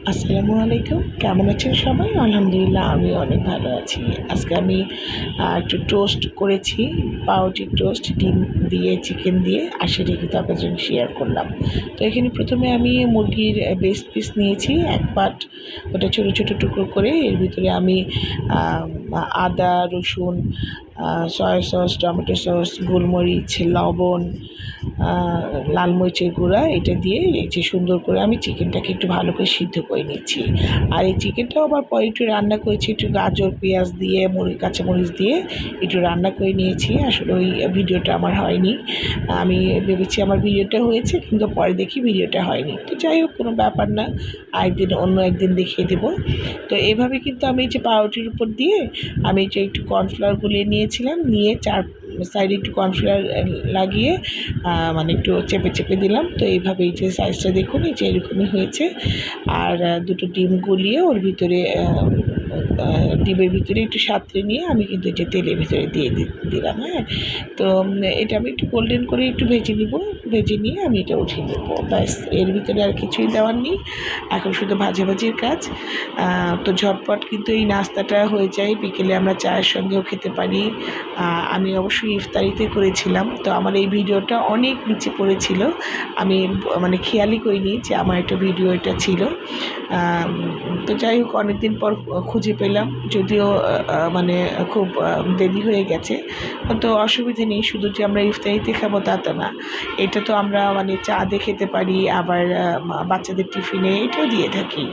আসসালামু আলাইকুম। কেমন আছেন সবাই? আলহামদুলিল্লাহ আমি অনেক ভালো আছি। আজকে আমি একটু টোস্ট করেছি। পাউরুটির টোস্ট, ডিম দিয়ে, চিকেন দিয়ে আর সেটা কিন্তু আপনাদের সঙ্গে শেয়ার করলাম। তো এখানে প্রথমে আমি মুরগির বেস্ট পিস নিয়েছি ১ পাট। ওটা ছোটো, ছোটো টুকরো করে এর ভিতরে আমি আদা, রসুন, সয়া সস, টমেটো সস, গোলমরিচ, লবণ, লাল মরিচের গুঁড়া এটা দিয়ে এই যে সুন্দর করে আমি চিকেনটাকে একটু ভালো করে সিদ্ধ করে নিচ্ছি। আর এই চিকেনটাও আবার পরে একটু রান্না করেছি একটু গাজর, পেঁয়াজ দিয়ে, কাঁচামরিচ দিয়ে একটু রান্না করে নিয়েছি। আসলে ওই ভিডিওটা আমার হয়নি। আমি ভেবেছি আমার ভিডিওটা হয়েছে, কিন্তু পরে দেখি ভিডিওটা হয়নি। তো যাই হোক, কোনো ব্যাপার না। অন্য একদিন দেখিয়ে দেবো। তো এভাবে কিন্তু আমি এই যে পাউরুটির উপর দিয়ে আমি যে একটু কর্নফ্লাওয়ার গুলিয়ে নিয়েছিলাম, নিয়ে সাইডে একটু কর্নফ্লাওয়ার লাগিয়ে মানে একটু চেপে চেপে দিলাম। তো এইভাবে এই যে সাইজটা দেখুন, এই যে এরকমই হয়েছে। আর দুটো ডিম গলিয়ে ওর ভিতরে ডিমের ভিতরে একটু সাঁতরে নিয়ে আমি কিন্তু যে তেলের ভিতরে দিয়ে দিলাম। হ্যাঁ, তো এটা আমি একটু গোল্ডেন করে একটু ভেজে নিব। ভেজে নিয়ে আমি এটা উঠিয়ে নেব। ব্যাস, এর ভিতরে আর কিছুই দেওয়ার নেই। এখন শুধু ভাজাভাজির কাজ। তো ঝটপট কিন্তু এই নাস্তাটা হয়ে যায়। বিকেলে আমরা চায়ের সঙ্গেও খেতে পারি। আমি অবশ্যই ইফতারিতে করেছিলাম। তো আমার এই ভিডিওটা অনেক নিচে পড়েছিল। আমি মানে খেয়ালই করিনি যে আমার একটা ভিডিও এটা ছিল। তো যাই হোক, অনেকদিন পর খুঁজে পেলাম, যদিও মানে খুব দেরি হয়ে গেছে। তো অসুবিধে নেই, শুধু যে আমরা ইফতারিতে খাবো তা তো না। এটা তো আমরা মানে চা দিয়ে খেতে পারি, আবার বাচ্চাদের টিফিনে এটাও দিয়ে থাকি।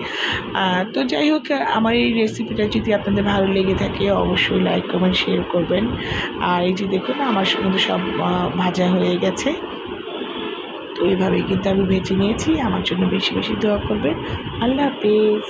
তো যাই হোক, আমার এই রেসিপিটা যদি আপনাদের ভালো লেগে থাকে অবশ্যই লাইক, কমেন্ট, শেয়ার করবেন। আর এই যে দেখুন, আমার কিন্তু সব ভাজা হয়ে গেছে। তো এইভাবেই কিন্তু আমি ভেজে নিয়েছি। আমার জন্য বেশি বেশি দোয়া করবেন। আল্লাহ হাফেজ।